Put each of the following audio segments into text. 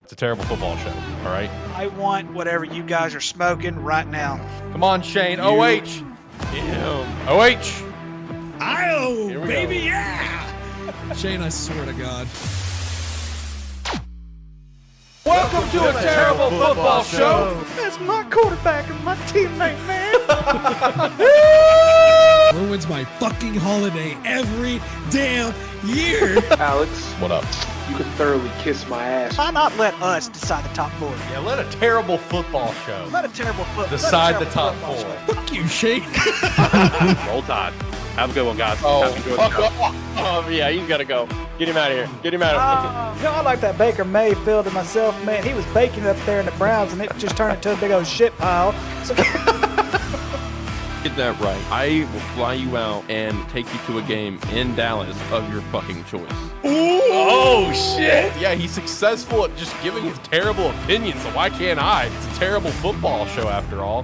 It's a terrible football show, all right? I want whatever you guys are smoking right now. Come on, Shane. OH. Damn. OH. Oh, baby, go. yeah! Shane, I swear to God. Welcome to a terrible football show. That's my quarterback and my teammate, man. Ruins my fucking holiday every damn year. Alex, What up? you could thoroughly kiss my ass. Why not let us decide the top four? Yeah, let a terrible football show Let a terrible decide the top football four. show. Fuck you, Shane. Roll Tide. Have a good one, guys. Oh, Enjoy the show. Yeah, he's got to go. Get him out of here. Get him out of here. I like that Baker Mayfield to myself, man. He was baking up there in the Browns, and it just turned into a big old shit pile. So Get that right. I will fly you out and take you to a game in Dallas of your fucking choice. Oh, shit. Yeah, he's successful at just giving his terrible opinions, so why can't I? It's a terrible football show after all.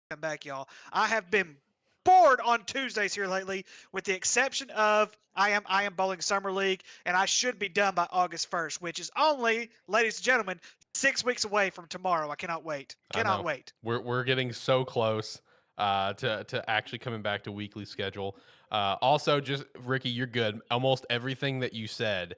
Come back, y'all. I have been bored on Tuesdays here lately, with the exception of I am bowling summer league, and I should be done by August 1st, which is only, ladies and gentlemen, 6 weeks away from tomorrow. I cannot wait. I know. Cannot wait. We're getting so close to actually coming back to weekly schedule. Also, just Ricky, you're good. Almost everything that you said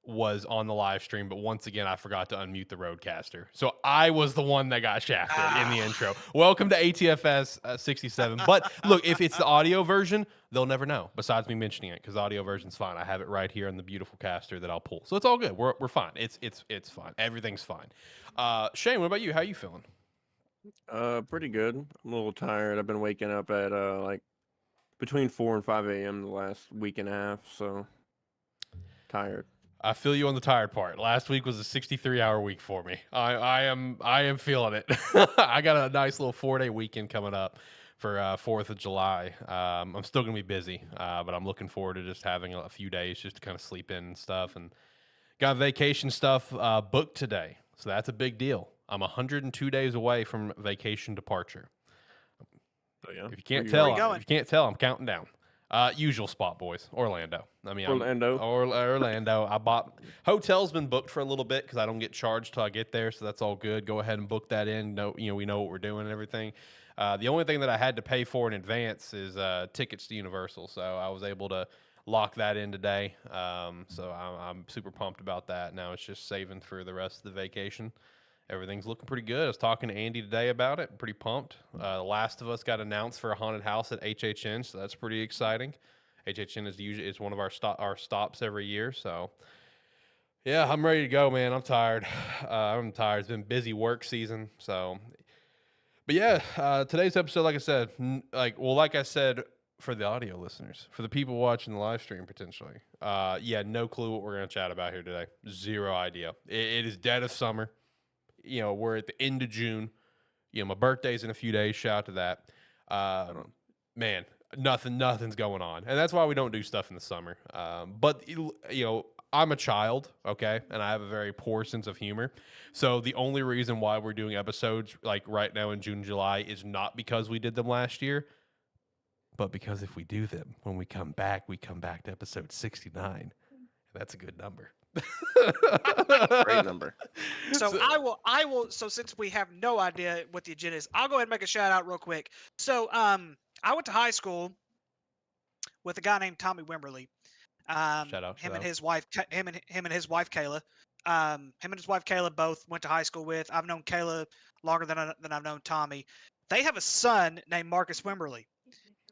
was on the live stream, but once again, I forgot to unmute the roadcaster. So I was the one that got shafted in the intro. Welcome to ATFS 67. But look, if it's the audio version, they'll never know, besides me mentioning it, because the audio version's fine. I have it right here on the beautiful caster that I'll pull. So it's all good. We're fine. It's fine. Everything's fine. Shane, what about you? How you feeling? Pretty good. I'm a little tired. I've been waking up at like between 4 and 5 a.m. the last week and a half, so tired. I feel you on the tired part. Last week was a 63-hour week for me. I am feeling it. I got a nice little 4-day weekend coming up for 4th of July. I'm still going to be busy, but I'm looking forward to just having a few days just to kind of sleep in and stuff. And got vacation stuff booked today, so that's a big deal. I'm 102 days away from vacation departure. Oh, yeah. If you can't tell, I'm counting down. Usual spot, boys. Orlando. Orlando. I bought hotel's been booked for a little bit because I don't get charged till I get there, so that's all good. Go ahead and book that in. We know what we're doing and everything. The only thing that I had to pay for in advance is tickets to Universal, so I was able to lock that in today. So I'm super pumped about that. Now it's just saving for the rest of the vacation. Everything's looking pretty good. I was talking to Andy today about it. I'm pretty pumped. The Last of Us got announced for a haunted house at HHN, so that's pretty exciting. HHN is one of our stops every year. So, yeah, I'm ready to go, man. I'm tired. It's been busy work season. So, but yeah, today's episode, like I said, for the audio listeners, for the people watching the live stream potentially, no clue what we're gonna chat about here today. Zero idea. It is dead of summer. We're at the end of June. My birthday's in a few days. Shout out to that. Man, nothing's going on. And that's why we don't do stuff in the summer. But I'm a child, okay? And I have a very poor sense of humor. So the only reason why we're doing episodes like right now in June, July is not because we did them last year, but because if we do them, when we come back to episode 69. And that's a good number. Great number. So I will. So since we have no idea what the agenda is, I'll go ahead and make a shout out real quick. So I went to high school with a guy named Tommy Wimberly. Shout out. Him and his wife Kayla. Him and his wife Kayla both went to high school with. I've known Kayla longer than I've known Tommy. They have a son named Marcus Wimberly.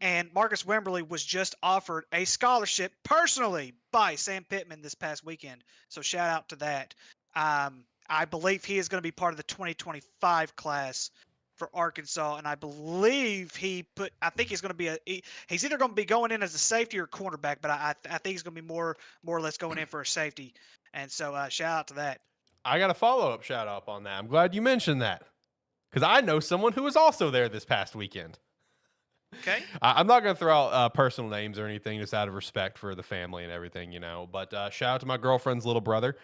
And Marcus Wimberly was just offered a scholarship personally by Sam Pittman this past weekend. So shout out to that. I believe he is going to be part of the 2025 class for Arkansas, and I believe I think he's going to be he's either going to be going in as a safety or cornerback, but I think he's going to be more or less going in for a safety. And so shout out to that. I got a follow-up shout out on that. I'm glad you mentioned that because I know someone who was also there this past weekend. Okay. I'm not going to throw out personal names or anything, just out of respect for the family and everything, you know. But shout out to my girlfriend's little brother.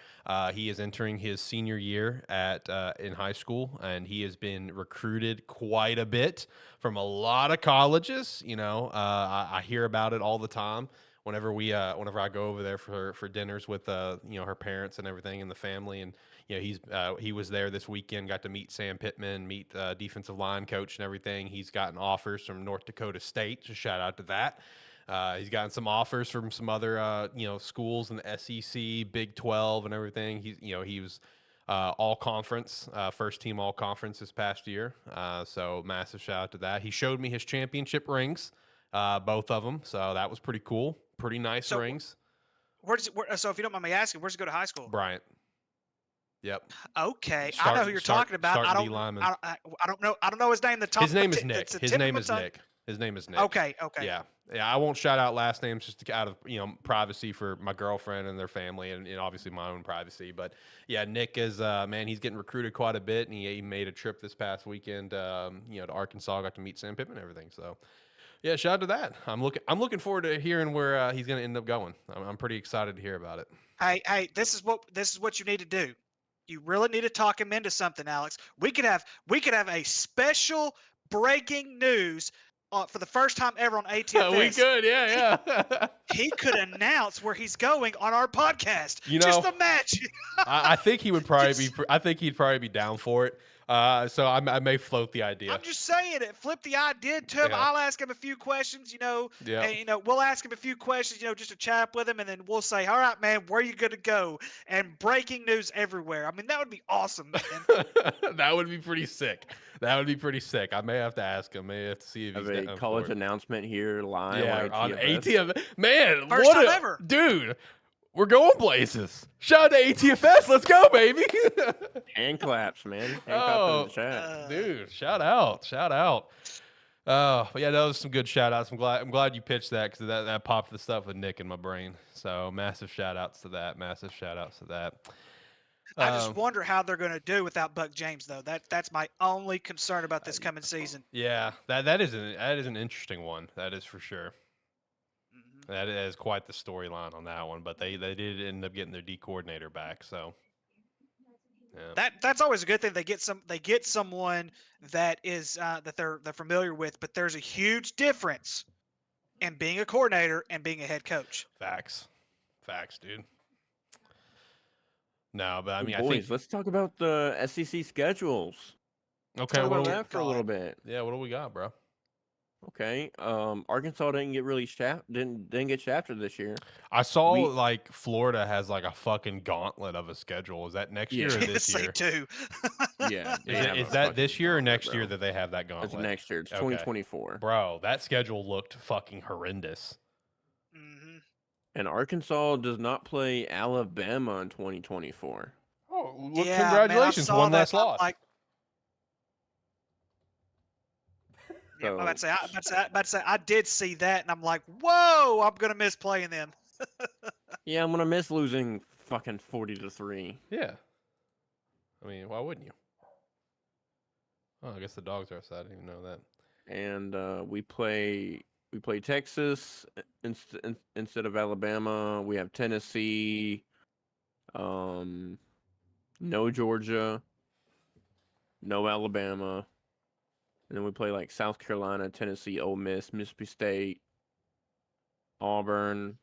He is entering his senior year in high school, and he has been recruited quite a bit from a lot of colleges. You know, I hear about it all the time. Whenever I go over there for dinners with her parents and everything and the family, and he was there this weekend, got to meet Sam Pittman, meet defensive line coach and everything. He's gotten offers from North Dakota State. Just shout out to that. He's gotten some offers from some other schools in the SEC, Big 12, and everything. He was all conference, first team all conference this past year. So massive shout out to that. He showed me his championship rings, both of them. So that was pretty cool. Pretty nice rings. So if you don't mind me asking, where's he go to high school? Bryant. Yep. Okay, I know who you're talking about. I don't know his name. His name is Nick. His name is Nick. His name is Nick. Okay. Yeah. I won't shout out last names just out of privacy for my girlfriend and their family, and obviously my own privacy. But yeah, Nick is he's getting recruited quite a bit, and he made a trip this past weekend, to Arkansas. Got to meet Sam Pittman and everything. So yeah, shout out to that. I'm looking forward to hearing where he's going to end up going. I'm pretty excited to hear about it. Hey, this is what you need to do. You really need to talk him into something, Alex. We could have a special breaking news for the first time ever on ATFS. We could, yeah. He could announce where he's going on our podcast. Just imagine. I think he would probably be. I think he'd probably be down for it. So I may float the idea. I'm just saying it. Flip the idea to him. Yeah. I'll ask him a few questions, Yeah. And, we'll ask him a few questions, just to chat up with him, and then we'll say, all right, man, where are you going to go? And breaking news everywhere. I mean, that would be awesome, man. That would be pretty sick. I may have to ask him. May have to see if he's a college announcement here live. On ATFS. Man, first time ever. Dude. We're going places. Shout out to ATFS. Let's go, baby. Hand claps, man. Hand claps in the chat. Dude, shout out. But yeah, that was some good shout outs. I'm glad you pitched that because that popped the stuff with Nick in my brain. So massive shout outs to that. I just wonder how they're going to do without Buck James, though. That's my only concern about this coming season. Yeah, that is an interesting one. That is for sure. That is quite the storyline on that one, but they did end up getting their D coordinator back. So yeah. That's always a good thing. They get someone that is that they're familiar with, but there's a huge difference in being a coordinator and being a head coach. Facts, dude. No, but I mean, boys, I think let's talk about the SEC schedules. Okay, what about that for a little bit? Yeah, what do we got, bro? Okay, Arkansas didn't get shafted this year. I saw like Florida has like a fucking gauntlet of a schedule. Is that next year or this year? They do. Yeah. Is that this year or next year that they have that gauntlet? It's next year. It's 2024. Bro, that schedule looked fucking horrendous. Mm-hmm. And Arkansas does not play Alabama in 2024. Oh, well, congratulations! One less loss. Yeah, I'm about to say, I did see that, and I'm like, whoa, I'm gonna miss playing them. Yeah, I'm gonna miss losing fucking 40-3. Yeah. I mean, why wouldn't you? Oh, I guess the dogs are outside. I didn't even know that. And we play Texas instead of Alabama. We have Tennessee. No Georgia. No Alabama. And then we play like South Carolina, Tennessee, Ole Miss, Mississippi State, Auburn.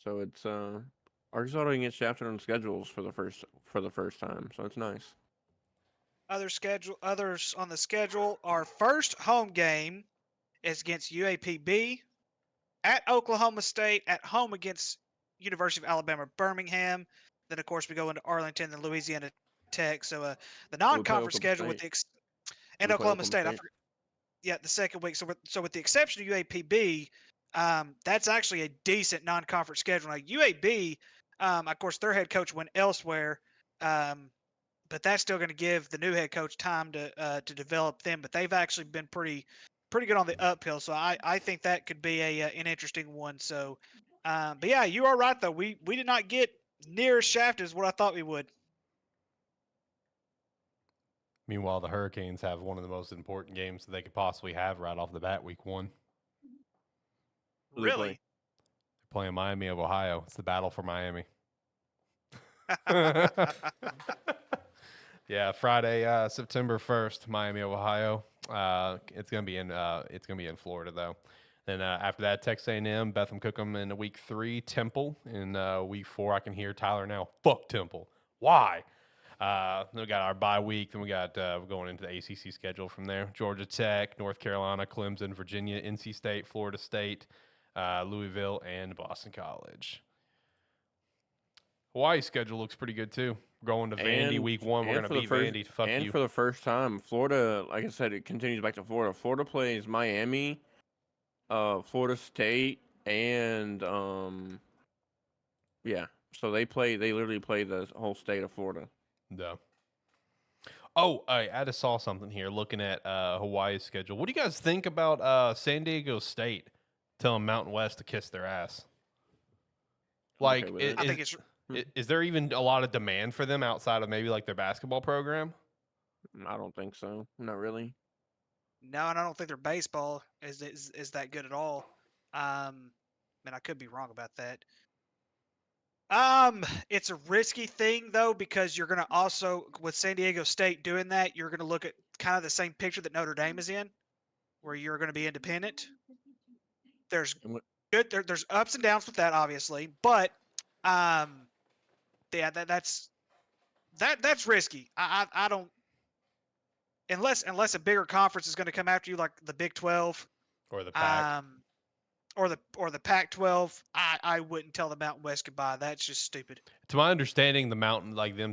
So it's Arkansas didn't get shafted on schedules for the first time, so it's nice. Others on the schedule. Our first home game is against UAPB, at Oklahoma State, at home against University of Alabama Birmingham. Then of course we go into Arlington and Louisiana Tech. So the non-conference schedule with the and Oklahoma State. Yeah, the second week. So with the exception of UAPB, that's actually a decent non-conference schedule. Like UAB, of course, their head coach went elsewhere, but that's still going to give the new head coach time to develop them. But they've actually been pretty good on the uphill. So I think that could be an interesting one. So, but yeah, you are right though. We did not get near as shafted as what I thought we would. Meanwhile, the Hurricanes have one of the most important games that they could possibly have right off the bat, week 1. Really? They're playing Miami of Ohio. It's the battle for Miami. Yeah, Friday, September 1st, Miami of Ohio. It's gonna be in Florida though. Then after that, Texas A&M, Bethlehem Cookham in week 3, Temple in week 4. I can hear Tyler now. Fuck Temple. Why? Then we got our bye week. Then we got we're going into the ACC schedule from there. Georgia Tech, North Carolina, Clemson, Virginia, NC State, Florida State, Louisville, and Boston College. Hawaii schedule looks pretty good too. We're going to Vandy week 1. We're going to beat Vandy. Fuck you. And for the first time, Florida, like I said, it continues back to Florida. Florida plays Miami, Florida State, and yeah. So they literally play the whole state of Florida. No. Oh, I just saw something here looking at Hawaii's schedule. What do you guys think about San Diego State telling Mountain West to kiss their ass? Like, I think it's. Is there even a lot of demand for them outside of maybe like their basketball program? I don't think so. Not really. No, and I don't think their baseball is that good at all. I could be wrong about that. It's a risky thing though, because you're gonna also, with San Diego State doing that, you're gonna look at kind of the same picture that Notre Dame is in, where you're gonna be independent. There's there's ups and downs with that, obviously, but yeah, that's risky. I don't, unless a bigger conference is going to come after you, like the Big 12 or the Pac. Or the Pac-12, I wouldn't tell the Mountain West goodbye. That's just stupid. To my understanding, them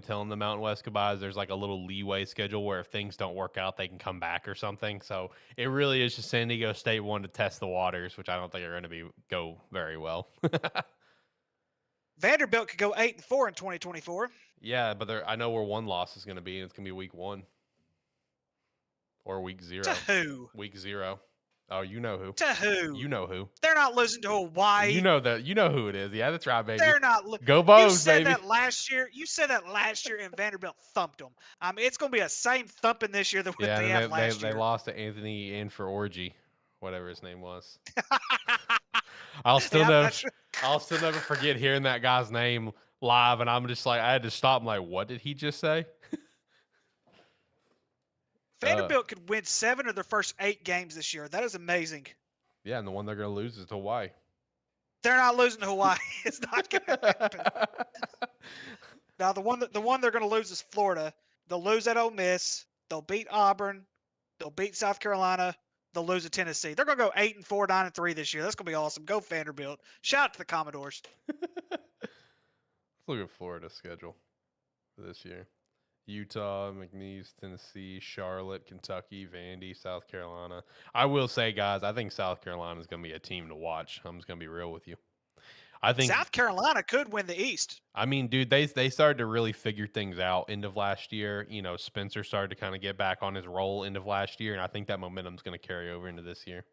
telling the Mountain West goodbye, there's like a little leeway schedule where if things don't work out, they can come back or something. So it really is just San Diego State wanting to test the waters, which I don't think are going to go very well. Vanderbilt could go 8-4 in 2024. Yeah, but I know where one loss is going to be, and it's going to be week 1 or week 0. To who? Week 0. Oh, you know who? To who? You know who? They're not losing to Hawaii. You know that. You know who it is. Yeah, that's right, baby. They're not. Go Bows, you said baby. That last year. You said that last year, and Vanderbilt thumped them. It's going to be a same thumping this year that they had last year. They lost to Anthony in for Orgy, whatever his name was. I'll still never forget hearing that guy's name live, and I'm just like, I had to stop. I'm like, what did he just say? Vanderbilt could win 7 of their first 8 games this year. That is amazing. Yeah, and the one they're going to lose is to Hawaii. They're not losing to Hawaii. It's not going to happen. Now, the one they're going to lose is Florida. They'll lose at Ole Miss. They'll beat Auburn. They'll beat South Carolina. They'll lose to Tennessee. They're going to go 8-4, 9-3 this year. That's going to be awesome. Go Vanderbilt. Shout out to the Commodores. Let's look at Florida's schedule for this year. Utah, McNeese, Tennessee, Charlotte, Kentucky, Vandy, South Carolina. I will say, guys, I think South Carolina is going to be a team to watch. I'm just going to be real with you. I think South Carolina could win the East. I mean, dude, they started to really figure things out end of last year. You know, Spencer started to kind of get back on his roll end of last year, and I think that momentum's going to carry over into this year.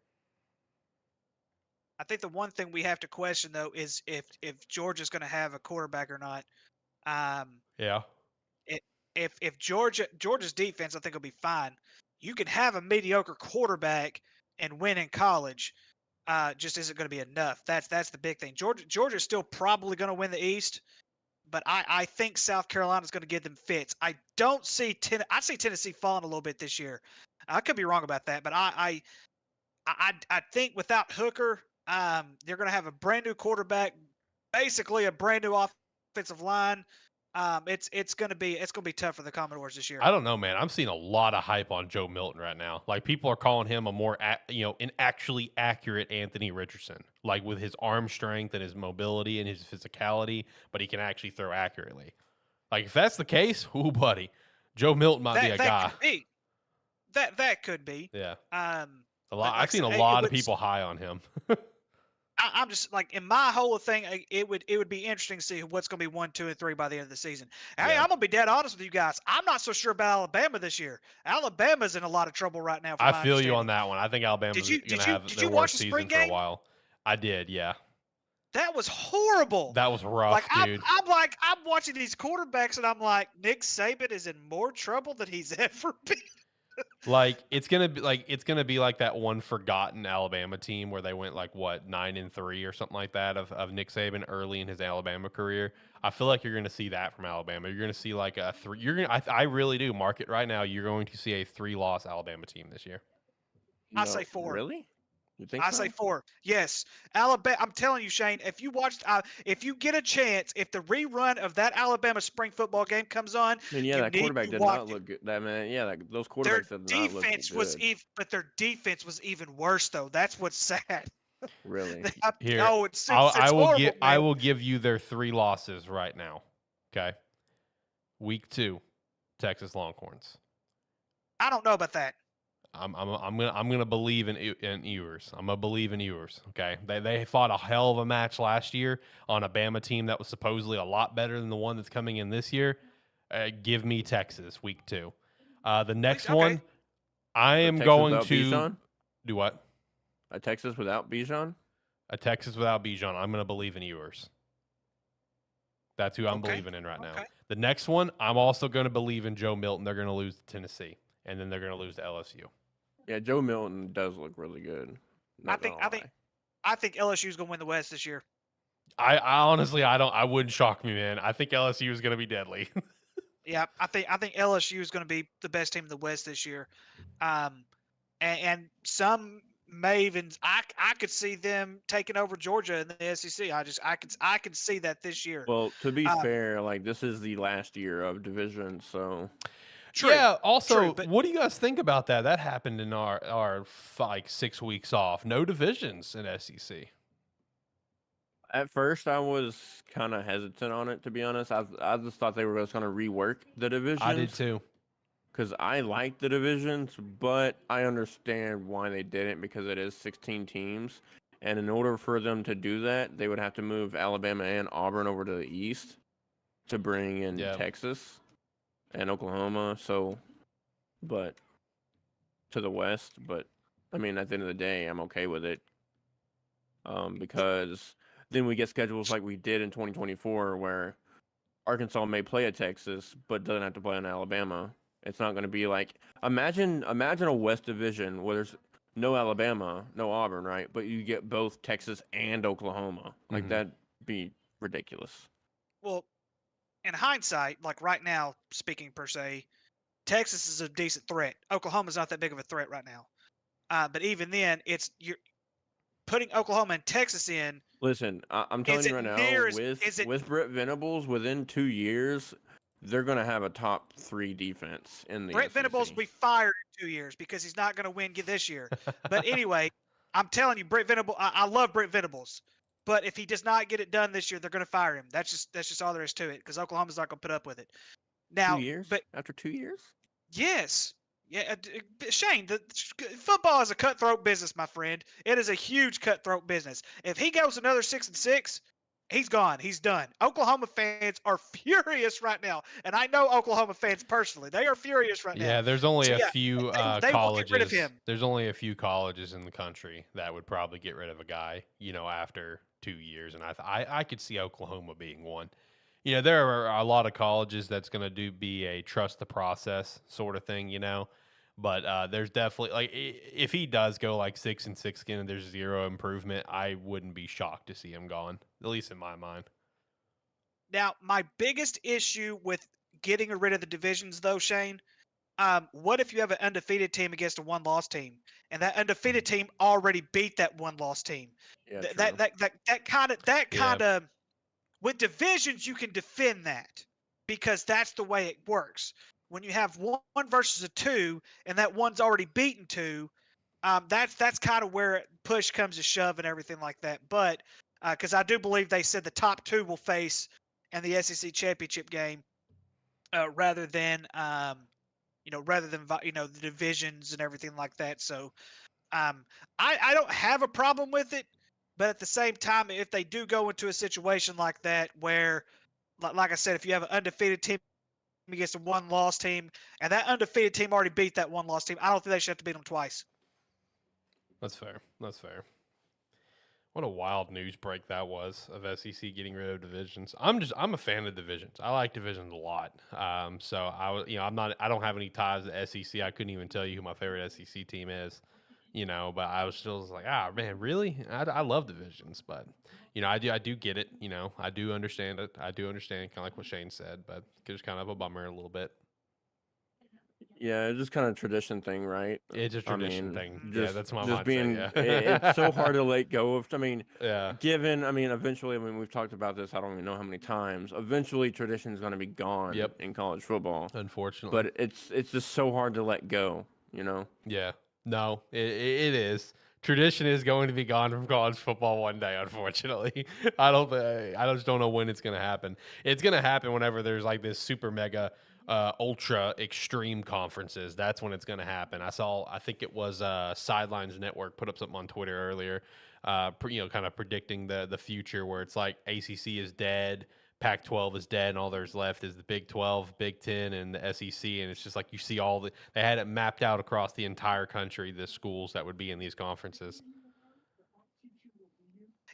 I think the one thing we have to question, though, is if Georgia's going to have a quarterback or not. Yeah. If Georgia's defense, I think, will be fine. You can have a mediocre quarterback and win in college. Just isn't going to be enough. That's the big thing. Georgia's still probably going to win the East, but I think South Carolina's going to give them fits. I see Tennessee falling a little bit this year. I could be wrong about that, but I think without Hooker, they're going to have a brand new quarterback, basically a brand new offensive line. It's gonna be tough for the Commodores this year. I don't know, man. I'm seeing a lot of hype on Joe Milton right now. Like people are calling him a more, an actually accurate Anthony Richardson, like with his arm strength and his mobility and his physicality, but he can actually throw accurately. Like if that's the case, ooh, buddy, Joe Milton might be a guy. Could be. That could be. Yeah. A lot. I've seen a lot of people high on him. I'm just like in my whole thing. It would be interesting to see what's going to be 1, 2, and 3 by the end of the season. Hey, Yeah. I'm gonna be dead honest with you guys. I'm not so sure about Alabama this year. Alabama's in a lot of trouble right now. I feel you on that one. I think Alabama's going to have their worst season for a while. I did, yeah. That was horrible. That was rough, dude. I'm watching these quarterbacks and I'm like, Nick Saban is in more trouble than he's ever been. Like it's gonna be like that one forgotten Alabama team where they went like 9-3 or something like that of Nick Saban early in his Alabama career. I feel like you're gonna see that from Alabama. You're gonna see like a 3. I really do mark it right now. You're going to see a 3-loss Alabama team this year. I say 4. Really? You think I so? say 4. Yes, Alabama. I'm telling you, Shane. If you watched, if you get a chance, if the rerun of that Alabama spring football game comes on, And yeah, that quarterback did not look good. That man, yeah, those quarterbacks did not look good. But their defense was even worse, though. That's what's sad. Really? Here, it's I will horrible, give man. I will give you their 3 losses right now. Okay, week 2, Texas Longhorns. I don't know about that. I'm gonna believe in Ewers. I'm gonna believe in Ewers. Okay, they fought a hell of a match last year on a Bama team that was supposedly a lot better than the one that's coming in this year. Give me Texas week 2. The next one, I am going to Bijan? Do what? A Texas without Bijan? A Texas without Bijan. I'm gonna believe in Ewers. That's who I'm believing in right now. The next one, I'm also gonna believe in Joe Milton. They're gonna lose to Tennessee, and then they're gonna lose to LSU. Yeah, Joe Milton does look really good. I think LSU's gonna win the West this year. I honestly I wouldn't shock me, man. I think LSU is gonna be deadly. Yeah, I think LSU is gonna be the best team in the West this year. And some Mavens, I could see them taking over Georgia in the SEC. I could see that this year. Well, to be fair, like this is the last year of division, so. True, yeah. Also, but what do you guys think about that? That happened in our 6 weeks off. No divisions in SEC. At first, I was kind of hesitant on it, to be honest. I just thought they were just going to rework the divisions. I did too. Because I like the divisions, but I understand why they didn't because it is 16 teams. And in order for them to do that, they would have to move Alabama and Auburn over to the east to bring in Texas and Oklahoma. But to the west. But, I mean, at the end of the day, I'm okay with it. Because then we get schedules like we did in 2024 where Arkansas may play at Texas, but doesn't have to play in Alabama. It's not going to be like imagine a West Division where there's no Alabama, no Auburn, right? But you get both Texas and Oklahoma. Like that'd be ridiculous. Well, in hindsight, like right now, speaking per se, Texas is a decent threat. Oklahoma's not that big of a threat right now. But even then, you're putting Oklahoma and Texas in. Listen, I'm telling you right now, with Brett Venables, within 2 years, they're going to have a top 3 defense in the Brett SEC. Venables will be fired in 2 years because he's not going to win this year. But anyway, I'm telling you, Brett Venables. I love Brett Venables, but if he does not get it done this year, they're going to fire him. That's just all there is to it because Oklahoma's not going to put up with it. Now, 2 years? But after 2 years? Yes. Yeah, Shane, football is a cutthroat business, my friend. It is a huge cutthroat business. If he goes another 6-6, he's gone. He's done. Oklahoma fans are furious right now, and I know Oklahoma fans personally. They are furious right now. Yeah, there's only a few they colleges. Will get rid of him. There's only a few colleges in the country that would probably get rid of a guy, after 2 years, and I could see Oklahoma being one. There are a lot of colleges that's going to be a trust the process sort of thing, But there's definitely if he does go 6-6 again and there's zero improvement, I wouldn't be shocked to see him gone, at least in my mind. Now, my biggest issue with getting rid of the divisions, though, Shane, what if you have an undefeated team against a 1-loss team, and that undefeated team already beat that 1-loss team? Yeah, that kind of With divisions, you can defend that because that's the way it works. When you have one versus a 2, and that one's already beaten 2, that's kind of where push comes to shove and everything like that. But because I do believe they said the top 2 will face in the SEC championship game rather than the divisions and everything like that. So I don't have a problem with it, but at the same time, if they do go into a situation like that where, like I said, if you have an undefeated team against a one-loss team, and that undefeated team already beat that one-loss team, I don't think they should have to beat them twice. That's fair. That's fair. What a wild news break that was of SEC getting rid of divisions. I'm a fan of divisions. I like divisions a lot. So I don't have any ties to SEC. I couldn't even tell you who my favorite SEC team is. But I was still like, man, really? I love divisions, but I do get it. I do understand it. I do understand kind of like what Shane said, but it's kind of a bummer a little bit. Yeah, it's just kind of tradition thing, right? It's a tradition thing. Just, that's my just mindset. being. Yeah. It's so hard to let go of. Yeah. Eventually, we've talked about this. I don't even know how many times. Eventually, tradition is going to be gone. Yep. In college football, Unfortunately. but it's just so hard to let go. Yeah. No, it is. Tradition is going to be gone from college football one day, unfortunately. I just don't know when it's going to happen. It's going to happen whenever there's like this super mega ultra extreme conferences. That's when it's going to happen. I think it was Sidelines Network put up something on Twitter earlier, kind of predicting the future where it's like ACC is dead, Pac-12 is dead, and all there's left is the Big 12, Big 10, and the SEC. And it's just like you see they had it mapped out across the entire country, the schools that would be in these conferences.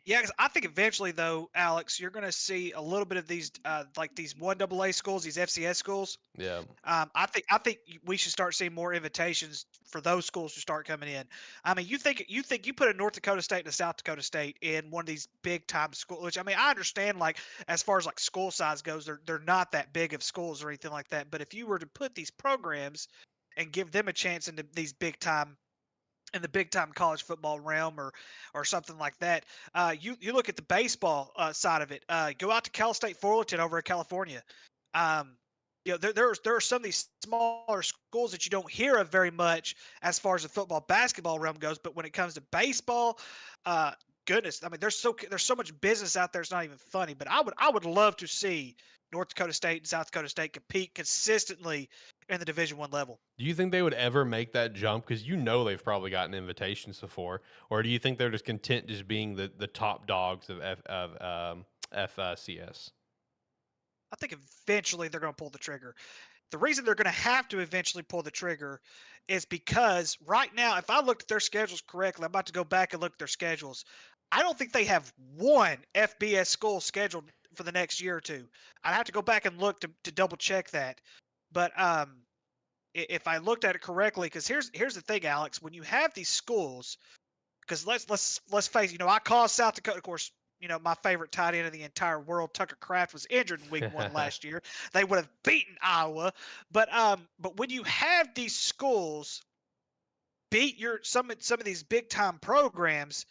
Yeah, because I think eventually, though, Alex, you're going to see a little bit of these, like these 1AA schools, these FCS schools. Yeah. I think we should start seeing more invitations for those schools to start coming in. I mean, you put a North Dakota State and a South Dakota State in one of these big time schools, which I mean, I understand like as far as like school size goes, they're not that big of schools or anything like that. But if you were to put these programs and give them a chance into these big time in the big time college football realm or something like that. You look at the baseball side of it. Go out to Cal State Fullerton over in California. There are some of these smaller schools that you don't hear of very much as far as the football basketball realm goes, but when it comes to baseball, goodness, I mean there's so much business out there. It's not even funny. But I would love to see North Dakota State and South Dakota State compete consistently in the Division I level. Do you think they would ever make that jump? Because they've probably gotten invitations before, or do you think they're just content just being the top dogs of FCS? I think eventually they're going to pull the trigger. The reason they're going to have to eventually pull the trigger is because right now, if I looked at their schedules correctly, I'm about to go back and look at their schedules. I don't think they have one FBS school scheduled for the next year or two. I'd have to go back and look to double check that. But if I looked at it correctly, because here's the thing, Alex, when you have these schools, because let's face it, I call South Dakota, of course, my favorite tight end in the entire world, Tucker Kraft, was injured in week 1 last year. They would have beaten Iowa, but when you have these schools beat some of these big time programs,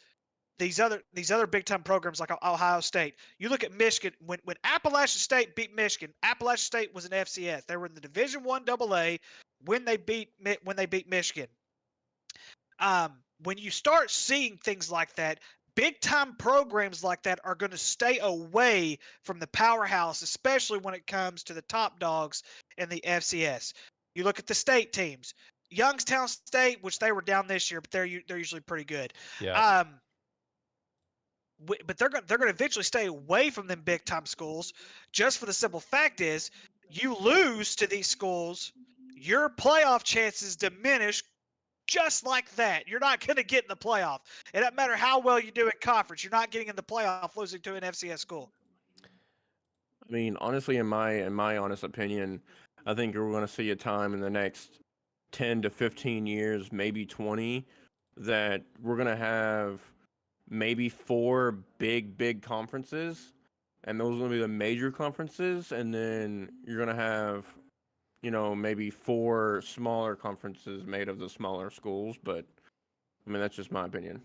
these other big time programs like Ohio State. You look at Michigan. When Appalachian State beat Michigan, Appalachian State was an FCS. They were in the Division I AA when they beat Michigan. When you start seeing things like that, big time programs like that are going to stay away from the powerhouse, especially when it comes to the top dogs in the FCS. You look at the state teams. Youngstown State, which they were down this year, but they're usually pretty good. Yeah. But they're going to eventually stay away from them big time schools, just for the simple fact is you lose to these schools, your playoff chances diminish just like that. You're not going to get in the playoff. It doesn't matter how well you do in conference. You're not getting in the playoff losing to an FCS school. I mean, honestly, in my honest opinion, I think we're going to see a time in the next 10 to 15 years, maybe 20, that we're going to have maybe 4 big conferences, and those are going to be the major conferences, and then you're going to have, maybe 4 smaller conferences made of the smaller schools. But I mean, that's just my opinion.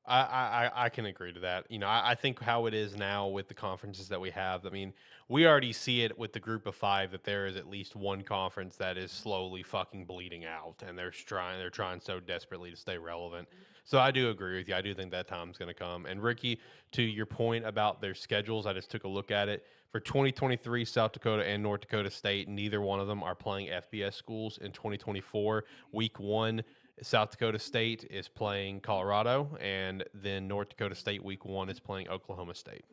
I can agree to that. I think how it is now with the conferences that we have. I mean, we already see it with the group of 5 that there is at least one conference that is slowly fucking bleeding out, and they're trying so desperately to stay relevant. So I do agree with you. I do think that time's going to come. And Ricky, to your point about their schedules, I just took a look at it. For 2023, South Dakota and North Dakota State, neither one of them are playing FBS schools. In 2024, week 1, South Dakota State is playing Colorado, and then North Dakota State week 1 is playing Oklahoma State.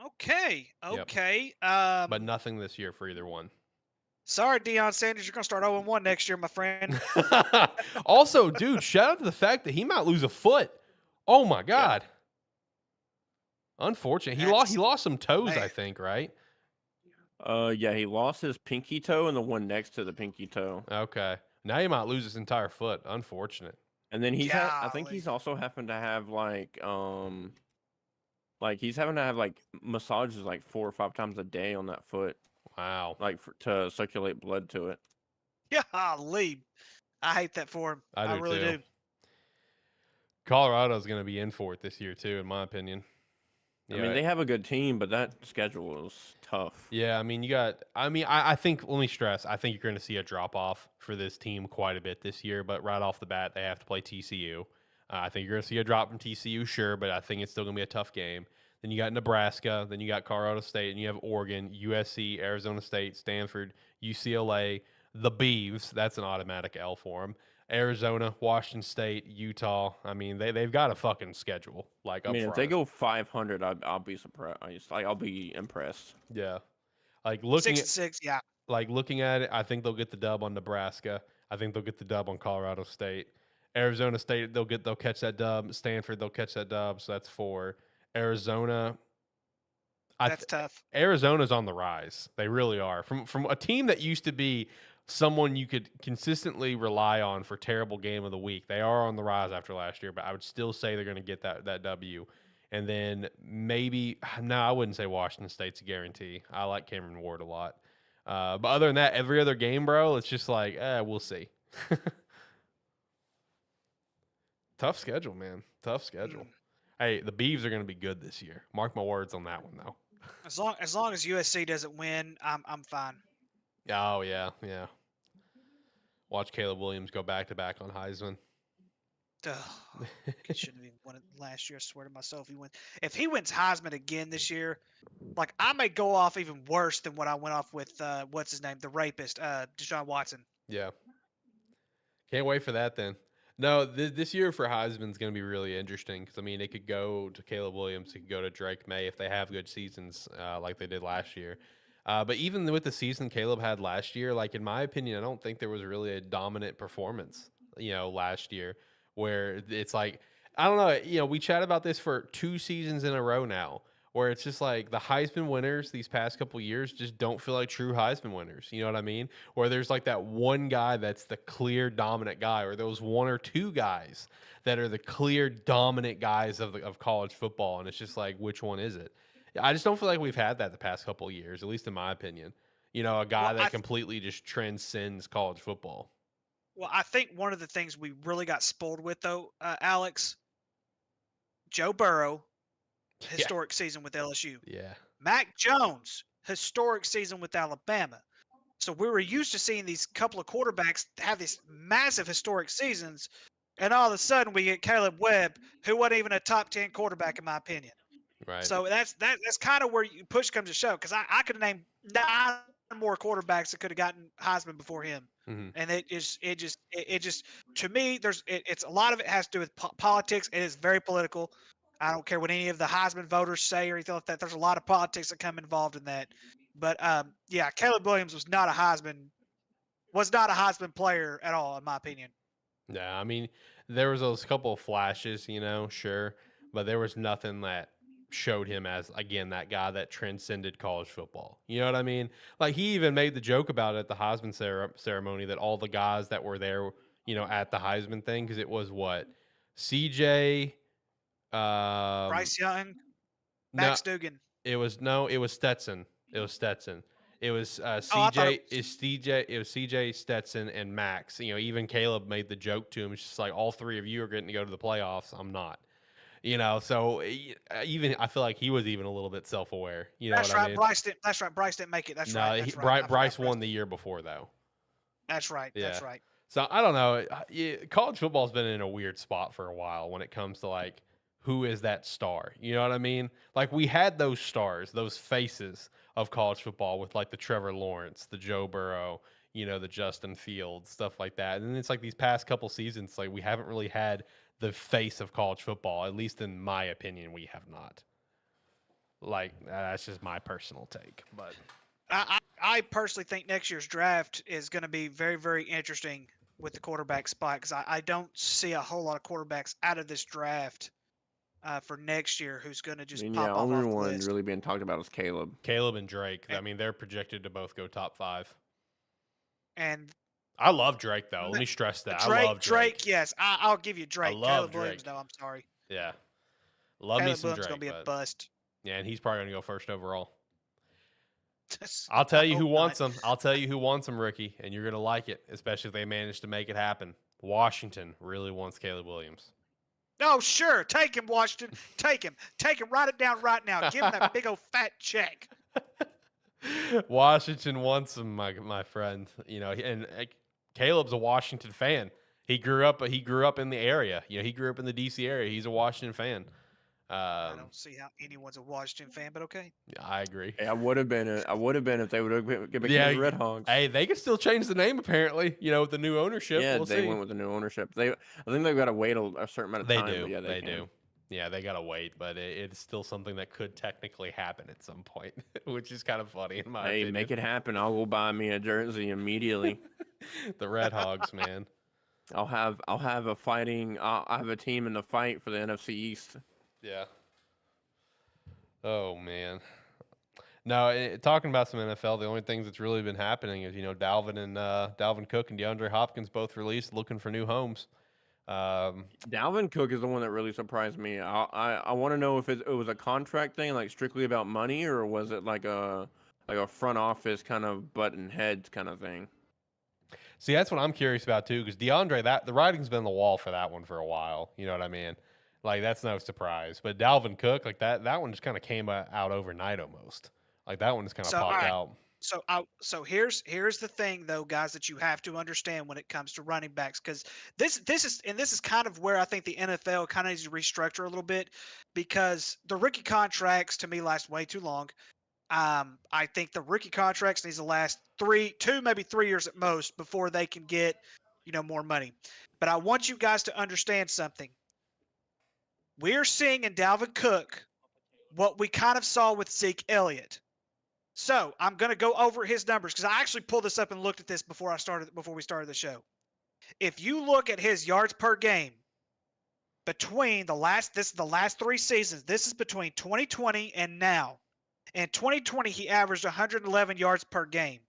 Okay. Yep. But nothing this year for either one. Sorry, Deion Sanders, you're gonna start 0-1 next year, my friend. Also, dude, shout out to the fact that he might lose a foot. Oh my God. Yeah. Unfortunate. He lost some toes, man. I think, right? Yeah, he lost his pinky toe and the one next to the pinky toe. Okay. Now he might lose his entire foot. Unfortunate. And then I think he's also having to have he's having to have massages 4 or 5 times a day on that foot. Wow. To circulate blood to it. Yeah, I hate that for him. I really do. Colorado's going to be in for it this year too, in my opinion. I mean, they have a good team, but that schedule is tough. Yeah, I mean, I think, let me stress, I think you're going to see a drop-off for this team quite a bit this year, but right off the bat, they have to play TCU. I think you're going to see a drop from TCU, sure, but I think it's still going to be a tough game. Then you got Nebraska, then you got Colorado State, and you have Oregon, USC, Arizona State, Stanford, UCLA, the Beavs. That's an automatic L for them. Arizona, Washington State, Utah. I mean, they've got a fucking schedule. If they go 500, I'll be surprised. I'll be impressed. Yeah, looking 6-6. Yeah. Looking at it, I think they'll get the dub on Nebraska. I think they'll get the dub on Colorado State. Arizona State, they'll catch that dub. Stanford, they'll catch that dub. So that's 4. Arizona. That's tough. Arizona's on the rise. They really are. From a team that used to be someone you could consistently rely on for terrible game of the week. They are on the rise after last year, but I would still say they're going to get that W. And then I wouldn't say Washington State's a guarantee. I like Cameron Ward a lot. But other than that, every other game, bro, it's just we'll see. Tough schedule, man. Tough schedule. Hey, the Beavs are going to be good this year. Mark my words on that one, though. As long as USC doesn't win, I'm fine. Oh yeah. Watch Caleb Williams go back-to-back on Heisman. He shouldn't have even won it last year. I swear to myself, if he wins Heisman again this year, I may go off even worse than what I went off with what's his name, the rapist, Deshaun Watson. Yeah. Can't wait for that then. No, this year for Heisman is going to be really interesting because, it could go to Caleb Williams, it could go to Drake May if they have good seasons like they did last year. But even with the season Caleb had last year, in my opinion, I don't think there was really a dominant performance, last year where it's I don't know, we chat about this for 2 seasons in a row now where it's just the Heisman winners these past couple years just don't feel like true Heisman winners. You know what I mean? Where there's that one guy that's the clear dominant guy, or those 1 or 2 guys that are the clear dominant guys of college football. And it's just which one is it? I just don't feel like we've had that the past couple of years, at least in my opinion. A guy that completely just transcends college football. Well, I think one of the things we really got spoiled with, though, Alex, Joe Burrow, historic season with LSU. Yeah. Mac Jones, historic season with Alabama. So we were used to seeing these couple of quarterbacks have these massive historic seasons, and all of a sudden we get Caleb Webb, who wasn't even a top 10 quarterback in my opinion. Right. So that's kind of where push comes to shove, because I could have named 9 more quarterbacks that could have gotten Heisman before him. Mm-hmm. And it just to me, it's a lot of it has to do with politics. It is very political. I don't care what any of the Heisman voters say or anything like that. There's a lot of politics that come involved in that. But Caleb Williams was not a Heisman player at all, in my opinion. Yeah, there was those couple of flashes, sure, but there was nothing that showed him as, again, that guy that transcended college football. You know what I mean? He even made the joke about it at the Heisman ceremony that all the guys that were there, at the Heisman thing, because it was what? CJ, Bryce Young, Max Dugan. It was Stetson. It was it was CJ, Stetson, and Max. You know, even Caleb made the joke to him. It's just like, all three of you are getting to go to the playoffs. I'm not. You know, so even I feel like he was even a little bit self-aware. You know That's what right. I mean? That's right. Bryce didn't make it. That's No, right. That's right. Bryce won the year before, though. That's right. Yeah. That's right. So I don't know. College football's been in a weird spot for a while when it comes to like who is that star. You know what I mean? Like we had those stars, those faces of college football with like the Trevor Lawrence, the Joe Burrow, you know, the Justin Fields, stuff like that. And then it's like these past couple seasons, like we haven't really had the face of college football. At least in my opinion, we have not. Like that's just my personal take, but. I personally think next year's draft is going to be very, very interesting with the quarterback spot because I don't see a whole lot of quarterbacks out of this draft for next year who's going to just pop off only the one list. really being talked about is Caleb. Caleb and Drake. I mean, they're projected to both go top 5. And I love Drake, though. Let me stress that. Drake, I love Drake. Yes, I'll give you Drake. I love Caleb Drake. Williams, no, I'm sorry. Yeah. Love Caleb me some Williams Drake. going to be a bust. Yeah, and he's probably going to go first overall. I'll tell you who wants him. I'll tell you who wants him, Ricky, and you're going to like it, especially if they manage to make it happen. Washington really wants Caleb Williams. Oh, sure. Take him, Washington. Take him. Take him. Write it down right now. Give him that big old fat check. Washington wants him, my friend. You know, and Caleb's a Washington fan. He grew up in the area. You know, he grew up in the DC area. He's a Washington fan. I don't see how anyone's a Washington fan, but okay. I agree. Hey, I would have been if they would have become the Red Hogs. Hey, they could still change the name apparently. You know, with the new ownership. Yeah, we'll they see. went with the new ownership. I think they've got to wait a certain amount of time. They do. Yeah, they do. Yeah, they gotta wait, but it's still something that could technically happen at some point, which is kind of funny in my opinion. Hey, make it happen. I'll go buy me a jersey immediately. The Red Hogs, man. I'll have a team in the fight for the NFC East. Yeah. Oh man. No, talking about some NFL, the only things that's really been happening is, you know, Dalvin Cook and DeAndre Hopkins both released looking for new homes. Dalvin Cook is the one that really surprised me. I want to know if it was a contract thing, like strictly about money, or was it like a front office kind of button heads kind of thing? See, that's what I'm curious about too, because DeAndre, the writing's been on the wall for that one for a while. You know what I mean? Like that's no surprise. But Dalvin Cook, like that one just kind of came out overnight almost. Like that one just kind of popped out. So here's the thing though, guys, that you have to understand when it comes to running backs, because this is kind of where I think the NFL kind of needs to restructure a little bit, because the rookie contracts to me last way too long. I think the rookie contracts needs to last 2, maybe 3 years at most before they can get, you know, more money. But I want you guys to understand something. We're seeing in Dalvin Cook what we kind of saw with Zeke Elliott. So I'm going to go over his numbers because I actually pulled this up and looked at this before we started the show. If you look at his yards per game between the last 3 seasons, this is between 2020 and now. In 2020, he averaged 111 yards per game.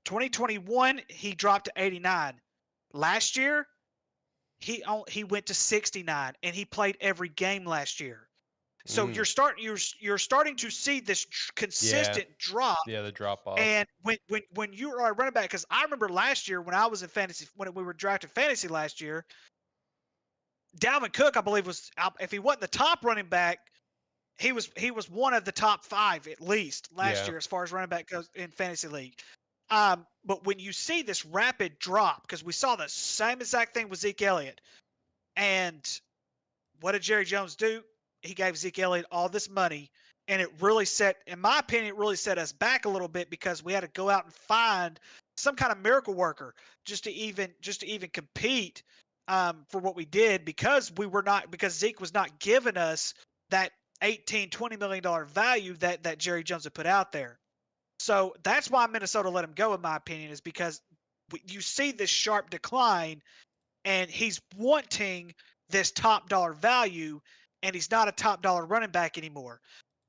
2021, he dropped to 89. Last year, he went to 69, and he played every game last year. So you're starting to see this consistent drop. Yeah, the drop off. And when you are a running back, because I remember last year when I was in fantasy, when we were drafting fantasy last year, Dalvin Cook, I believe, was, if he wasn't the top running back, he was one of the top 5 at least last year as far as running back goes in fantasy league. But when you see this rapid drop, because we saw the same exact thing with Zeke Elliott, and what did Jerry Jones do? He gave Zeke Elliott all this money, and it really in my opinion, it really set us back a little bit, because we had to go out and find some kind of miracle worker just to even compete for what we did, because Zeke was not giving us that $18-20 million value that Jerry Jones had put out there. So that's why Minnesota let him go, in my opinion, is because you see this sharp decline, and he's wanting this top dollar value, and he's not a top dollar running back anymore.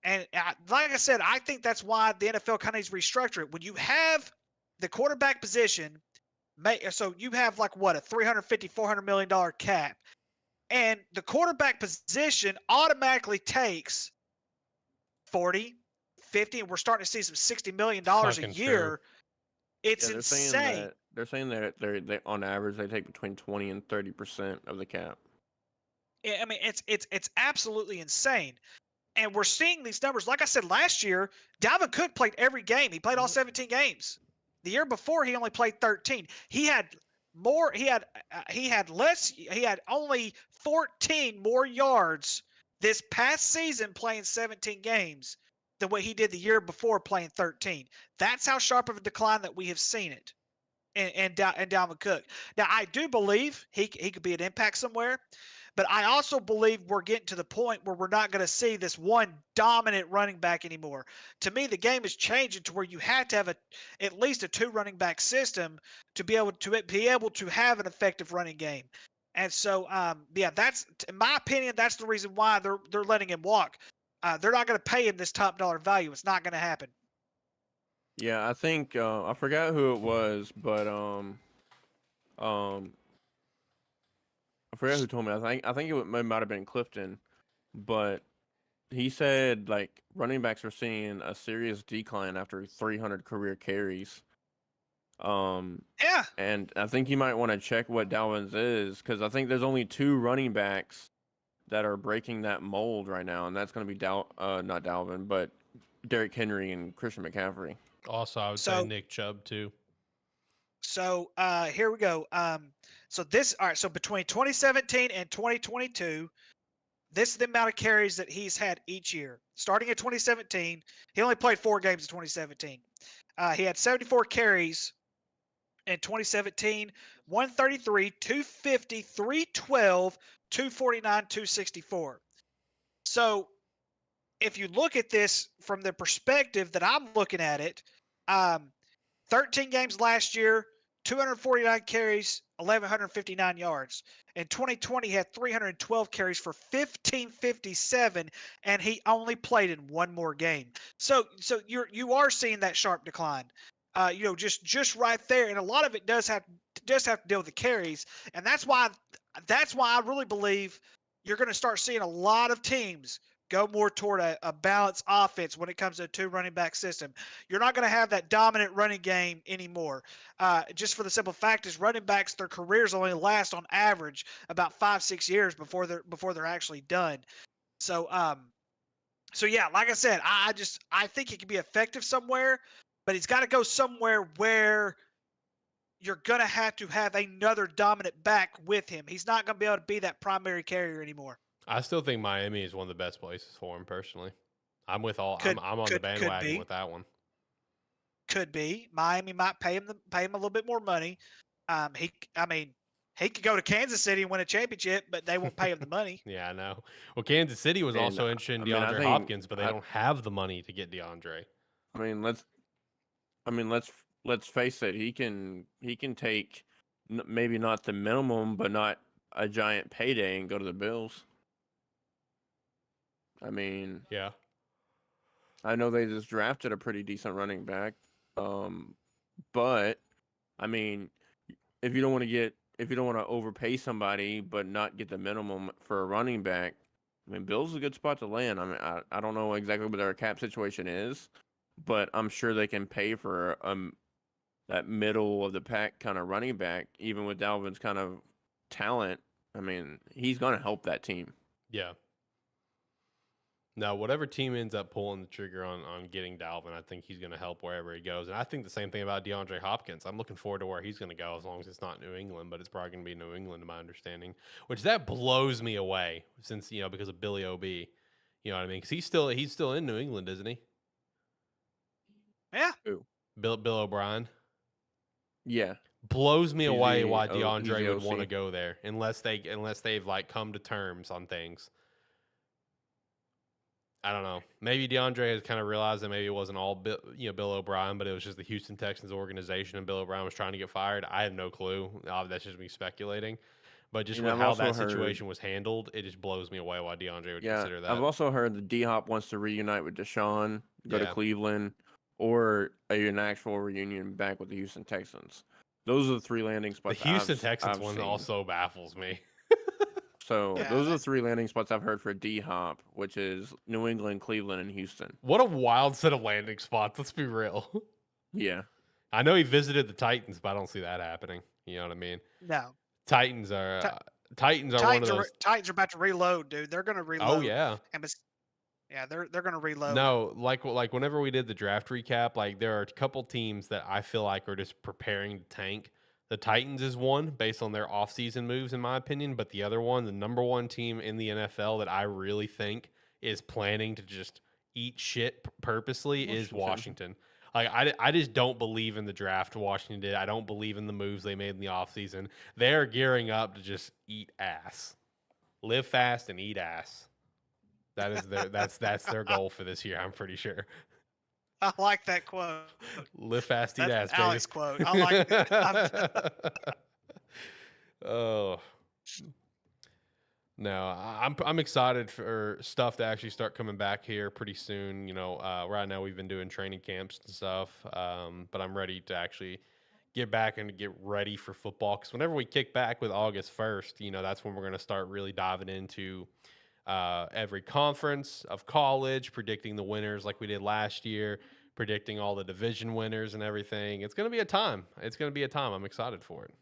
And like I said, I think that's why the NFL kind of needs to restructure it. When you have the quarterback position, so you have like what, a $350-400 million cap, and the quarterback position automatically takes 40, 50, and we're starting to see some $60 million a Fucking year. It's Yeah, insane. they're saying that they on average they take between 20 and 30% of the cap. I mean, it's absolutely insane. And we're seeing these numbers. Like I said, last year, Dalvin Cook played every game. He played all 17 games. The year before, he only played 13. He had more. He had less. He had only 14 more yards this past season playing 17 games than what he did the year before playing 13. That's how sharp of a decline that we have seen it. And Dalvin Cook. Now, I do believe he could be an impact somewhere, but I also believe we're getting to the point where we're not going to see this one dominant running back anymore. To me, the game is changing to where you had to have at least a 2 running back system to be able to have an effective running game. And so, yeah, that's, in my opinion, that's the reason why they're letting him walk. They're not going to pay him this top dollar value. It's not going to happen. Yeah, I think I forgot who it was, but I forgot who told me. I think it might have been Clifton, but he said like running backs are seeing a serious decline after 300 career carries. Yeah. And I think you might want to check what Dalvin's is, because I think there's only 2 running backs that are breaking that mold right now, and that's going to be not Dalvin, but Derrick Henry and Christian McCaffrey. Also, I would say Nick Chubb too. So here we go. So between 2017 and 2022, this is the amount of carries that he's had each year. Starting in 2017, he only played 4 games in 2017. He had 74 carries in 2017, 133, 250, 312, 249, 264. So if you look at this from the perspective that I'm looking at it, 13 games last year, 249 carries, 1,159 yards. In 2020, he had 312 carries for 1,557, and he only played in 1 more game. So you are seeing that sharp decline. Just right there, and a lot of it does have to deal with the carries, and that's why I really believe you're going to start seeing a lot of teams go more toward a balanced offense when it comes to a 2 running back system. You're not going to have that dominant running game anymore. Just for the simple fact is running backs, their careers only last on average about 5-6 years before they're actually done. So yeah, like I said, I think he can be effective somewhere, but he's got to go somewhere where you're going to have another dominant back with him. He's not going to be able to be that primary carrier anymore. I still think Miami is one of the best places for him personally. I'm with I'm on the bandwagon with that one. Could be. Miami might pay him a little bit more money. He could go to Kansas City and win a championship, but they won't pay him the money. Yeah, I know. Well, Kansas City was also interested in DeAndre Hopkins, but they don't have the money to get DeAndre. Let's face it. He can take maybe not the minimum, but not a giant payday and go to the Bills. I mean, yeah. I know they just drafted a pretty decent running back, but I mean, if you don't want to overpay somebody but not get the minimum for a running back, I mean, Bills is a good spot to land. I mean, I don't know exactly what their cap situation is, but I'm sure they can pay for that middle of the pack kind of running back, even with Dalvin's kind of talent. I mean, he's going to help that team. Yeah. Now, whatever team ends up pulling the trigger on getting Dalvin, I think he's going to help wherever he goes. And I think the same thing about DeAndre Hopkins. I'm looking forward to where he's going to go, as long as it's not New England, but it's probably going to be New England, to my understanding. Which that blows me away, since because of Billy O.B. You know what I mean? Because he's still in New England, isn't he? Yeah. Who? Bill O'Brien. Yeah. Blows me away why DeAndre would want to go there, unless they've like come to terms on things. I don't know. Maybe DeAndre has kind of realized that maybe it wasn't all Bill O'Brien, but it was just the Houston Texans organization, and Bill O'Brien was trying to get fired. I have no clue. That's just me speculating. But just with how that situation was handled, it just blows me away why DeAndre would consider that. I've also heard that D-Hop wants to reunite with Deshaun, go to Cleveland, or an actual reunion back with the Houston Texans. Those are the 3 landing spots. The Houston Texans one also baffles me. So Yeah, those are the 3 landing spots I've heard for D-Hop, which is New England, Cleveland, and Houston. What a wild set of landing spots. Let's be real. Yeah. I know he visited the Titans, but I don't see that happening. You know what I mean? no. Titans are Ti- Titans are one of those. Titans are about to reload, dude. They're gonna reload. Oh yeah. Yeah, they're gonna reload. No, like whenever we did the draft recap, like there are a couple teams that I feel like are just preparing to tank. The Titans is one based on their offseason moves, in my opinion. But the other one, the number one team in the NFL that I really think is planning to just eat shit purposely is Washington. Like I just don't believe in the draft Washington did. I don't believe in the moves they made in the offseason. They're gearing up to just eat ass. Live fast and eat ass. That is that's their goal for this year, I'm pretty sure. I like that quote. Live fast, eat ass, That's an baby. Alex quote. I like it. Oh. No, I'm excited for stuff to actually start coming back here pretty soon. You know, right now we've been doing training camps and stuff, but I'm ready to actually get back and get ready for football. Because whenever we kick back with August 1st, you know, that's when we're going to start really diving into every conference of college, predicting the winners like we did last year, predicting all the division winners and everything. It's going to be a time. It's going to be a time. I'm excited for it.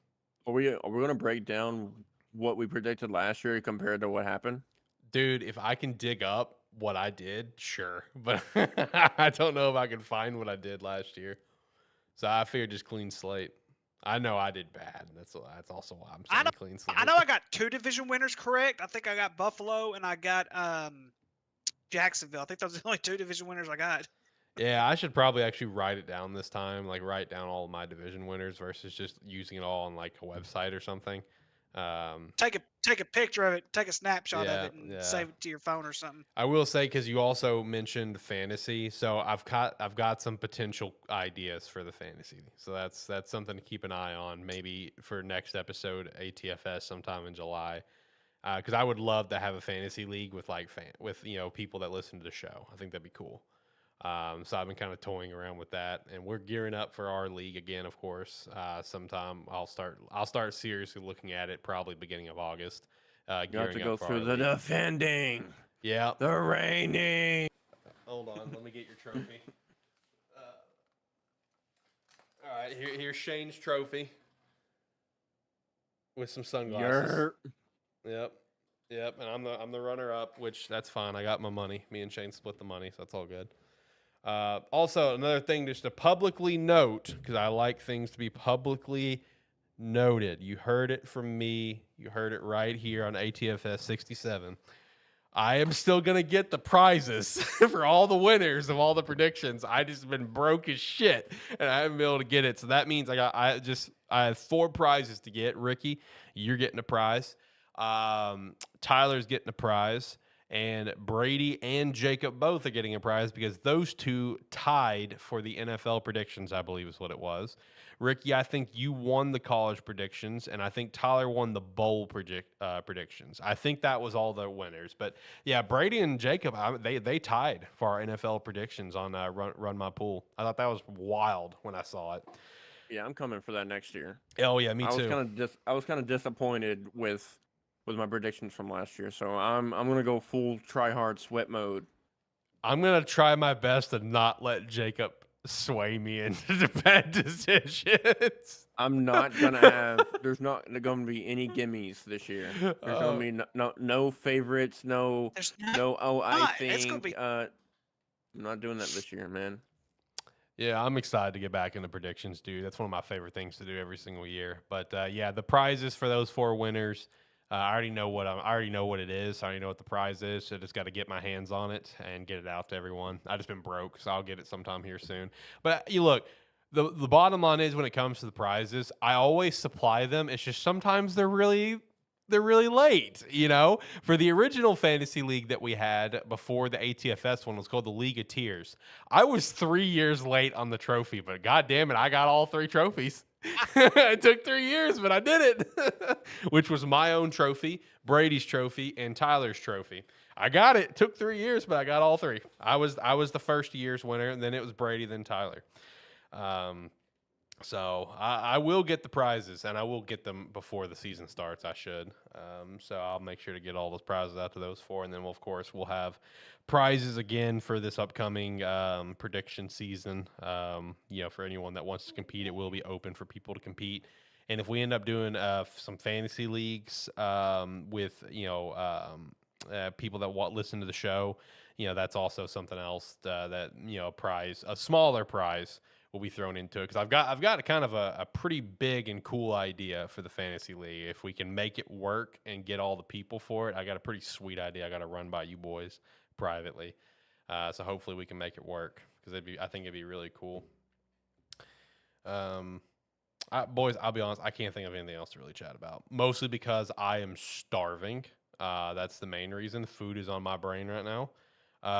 Are we going to break down what we predicted last year compared to what happened? Dude, if I can dig up what I did, sure. But I don't know if I can find what I did last year. So I figured just clean slate. I know I did bad. That's also why I'm saying clean slate. I know I got 2 division winners correct. I think I got Buffalo and I got Jacksonville. I think those are the only 2 division winners I got. Yeah, I should probably actually write it down this time. Like write down all of my division winners versus just using it all on like a website or something. Take a picture of it, take a snapshot of it, and save it to your phone or something. I will say, because you also mentioned fantasy, so I've got some potential ideas for the fantasy. So that's something to keep an eye on. Maybe for next episode, ATFS sometime in July, because I would love to have a fantasy league with with people that listen to the show. I think that'd be cool. So I've been kind of toying around with that, and we're gearing up for our league again. Of course, sometime I'll start seriously looking at it probably beginning of August. You have to go through the defending. Yeah. The reigning. Hold on, let me get your trophy. All right, here's Shane's trophy with some sunglasses. Yep, and I'm the runner up, which that's fine. I got my money. Me and Shane split the money, so that's all good. Also, another thing just to publicly note, because I like things to be publicly noted. You heard it from me. You heard it right here on ATFS 67. I am still going to get the prizes for all the winners of all the predictions. I just been broke as shit, and I haven't been able to get it. So that means I have 4 prizes to get. Ricky, you're getting a prize. Tyler's getting a prize. And Brady and Jacob both are getting a prize because those 2 tied for the NFL predictions, I believe is what it was. Ricky, I think you won the college predictions, and I think Tyler won the bowl predictions. I think that was all the winners. But, yeah, Brady and Jacob, they tied for our NFL predictions on Run My Pool. I thought that was wild when I saw it. Yeah, I'm coming for that next year. Oh, yeah, me too. I was kind of disappointed with my predictions from last year, so I'm gonna go full try hard sweat mode. I'm gonna try my best to not let Jacob sway me into the bad decisions. I'm not gonna have. There's not gonna be any gimmies this year. There's gonna be no favorites. No. I think. I'm not doing that this year, man. Yeah, I'm excited to get back into predictions, dude. That's one of my favorite things to do every single year. But yeah, the prizes for those 4 winners. I already know what it is. I already know what the prize is. So I just got to get my hands on it and get it out to everyone. I just been broke, so I'll get it sometime here soon. But you look, the bottom line is when it comes to the prizes, I always supply them. It's just sometimes they're really late. You know, for the original fantasy league that we had before the ATFS one was called the League of Tears. I was 3 years late on the trophy, but god damn it, I got all 3 trophies. It took 3 years, but I did it, which was my own trophy, Brady's trophy, and Tyler's trophy. I got it. It took 3 years, but I got all 3. I was the first year's winner, and then it was Brady, then Tyler. So I will get the prizes, and I will get them before the season starts. I should. So I'll make sure to get all those prizes out to those four, and then of course we'll have prizes again for this upcoming prediction season. For anyone that wants to compete, it will be open for people to compete. And if we end up doing some fantasy leagues with people that listen to the show, that's also something else that a smaller prize will be thrown into it, because I've got a kind of a pretty big and cool idea for the fantasy league. If we can make it work and get all the people for it, I got a pretty sweet idea I got to run by you boys privately. So hopefully we can make it work, because I think it'd be really cool. Boys, I'll be honest, I can't think of anything else to really chat about. Mostly because I am starving. That's the main reason. Food is on my brain right now.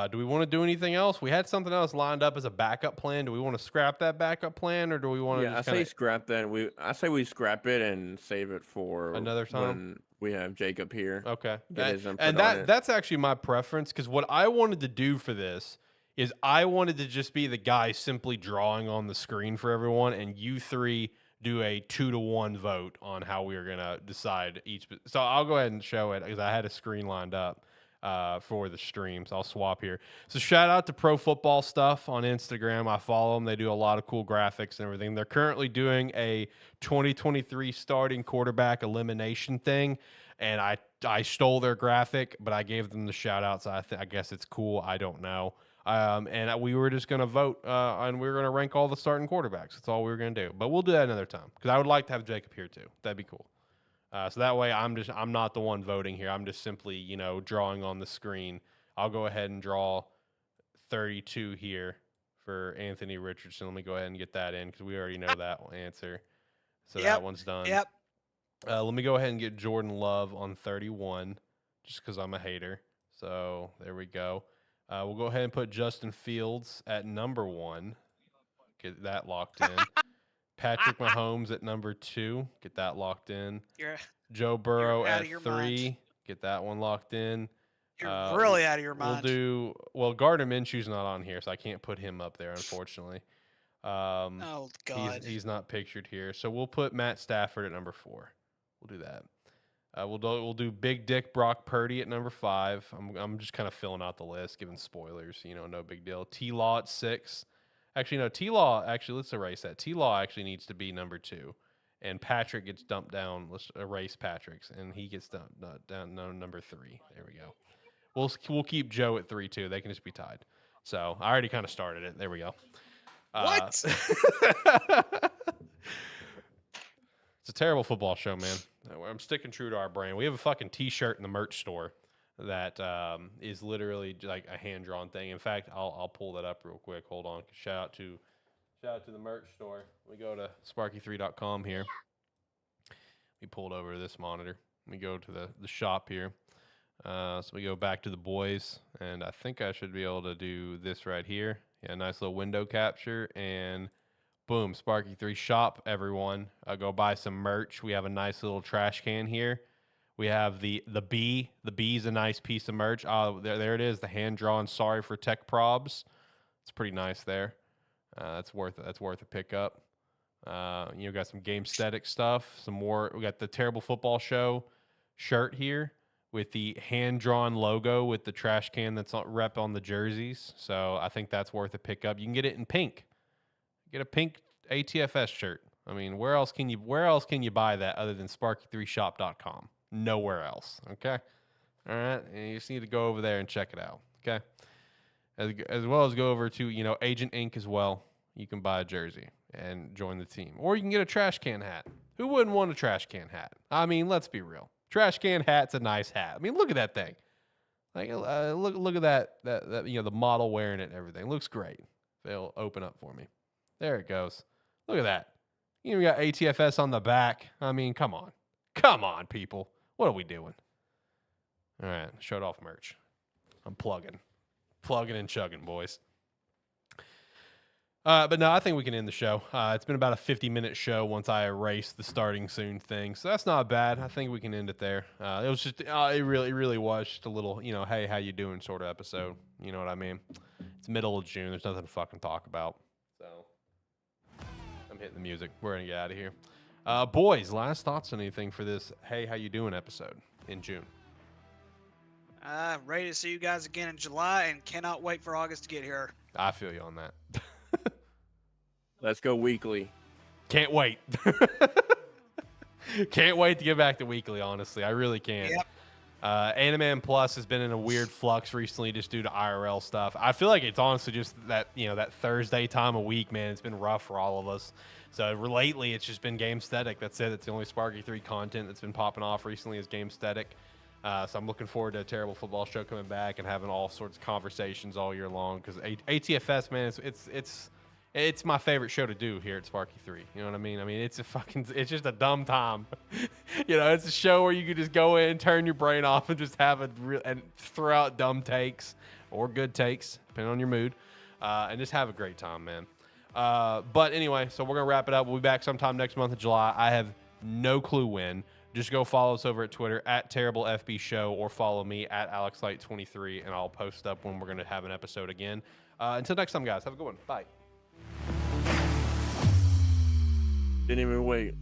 Do we want to do anything else? We had something else lined up as a backup plan. Do we want to scrap that backup plan, or do we want to? Yeah, I say scrap that. I say we scrap it and save it for another time when we have Jacob here. Okay, and that's actually my preference, because what I wanted to do for this is I wanted to just be the guy simply drawing on the screen for everyone, and you three do a 2-to-1 vote on how we are gonna decide each. So I'll go ahead and show it, because I had a screen lined up for the stream. So I'll swap here. So shout out to Pro Football Stuff on Instagram. I follow them. They do a lot of cool graphics and everything. They're currently doing a 2023 starting quarterback elimination thing, and I stole their graphic, but I gave them the shout out. So I guess it's cool. I don't know. And we were just going to vote, and we were going to rank all the starting quarterbacks. That's all we were going to do. But we'll do that another time, because I would like to have Jacob here too. That'd be cool. So that way I'm not the one voting here. I'm just simply, drawing on the screen. I'll go ahead and draw 32 here for Anthony Richardson. Let me go ahead and get that in, because we already know that answer. So that one's done. Yep. Let me go ahead and get Jordan Love on 31, just because I'm a hater. So there we go. We'll go ahead and put Justin Fields at number 1. Get that locked in. Patrick Mahomes at number 2. Get that locked in. Joe Burrow at 3. Mind. Get that one locked in. You're really out of your mind. Gardner Minshew's not on here, so I can't put him up there, unfortunately. Oh, God. He's not pictured here. So we'll put Matt Stafford at number 4. We'll do that. We'll do Big Dick Brock Purdy at number 5. I'm just kind of filling out the list, giving spoilers. No big deal. T-Law at 6. Actually, no, T-Law, let's erase that. T-Law actually needs to be number 2. And Patrick gets dumped down. Let's erase Patrick's, and he gets down number 3. There we go. We'll keep Joe at 3 too. They can just be tied. So I already kind of started it. There we go. What? It's a terrible football show, man. I'm sticking true to our brand. We have a fucking T-shirt in the merch store that is literally like a hand-drawn thing. In fact, I'll pull that up real quick. Hold on. Shout out to the merch store. We go to sparky3.com here. We pulled over to this monitor. We go to the shop here. So we go back to the boys, and I think I should be able to do this right here. Yeah, nice little window capture, and boom, Sparky 3 shop, everyone. Go buy some merch. We have a nice little trash can here. We have the bee. The bee's a nice piece of merch. There it is, the hand-drawn Sorry for Tech Probs. It's pretty nice there. That's worth a pickup. Got some Gamesthetic stuff. Some more. We got the Terrible Football Show shirt here with the hand-drawn logo with the trash can that's rep on the jerseys. So I think that's worth a pickup. You can get it in pink. Get a pink ATFS shirt. I mean, where else can you buy that other than sparky3shop.com? Nowhere else. Okay. All right. And you just need to go over there and check it out. Okay. As well as go over to, Agent Inc. as well. You can buy a jersey and join the team. Or you can get a trash can hat. Who wouldn't want a trash can hat? I mean, let's be real. Trash can hat's a nice hat. I mean, look at that thing. Like, look at that the model wearing it and everything. Looks great. They'll open up for me. There it goes. Look at that. We got ATFS on the back. I mean, come on. Come on, people. What are we doing? All right. Showed off merch. I'm plugging and chugging, boys. But no, I think we can end the show. It's been about a 50-minute show once I erase the starting soon thing, so that's not bad. I think we can end it there. It was just, it really was just a little, hey, how you doing sort of episode. You know what I mean? It's middle of June. There's nothing to fucking talk about. So I'm Hit the music. We're gonna get out of here. Boys, last thoughts on anything for this Hey How You Doing episode in June? Ready to see you guys again in July and cannot wait for August to get here. I feel you on that. Let's go weekly. Can't wait. Can't wait to get back to weekly, honestly. I really can't. Yep. AniMan Plus has been in a weird flux recently just due to IRL stuff. I feel like it's honestly just that, that Thursday time of week, man. It's been rough for all of us. So lately, it's just been Gamesthetic. That's it. That's the only Sparky 3 content that's been popping off recently is Gamesthetic. So I'm looking forward to a terrible football show coming back and having all sorts of conversations all year long because ATFS, man, it's my favorite show to do here at Sparky 3. You know what I mean? I mean, it's just a dumb time. It's a show where you can just go in, turn your brain off, and just have and throw out dumb takes or good takes, depending on your mood, and just have a great time, man. But anyway, so we're going to wrap it up. We'll be back sometime next month of July. I have no clue when. Just go follow us over at Twitter at TerribleFB Show or follow me at AlexLight23, and I'll post up when we're going to have an episode again. Until next time, guys, have a good one. Bye. Didn't even wait.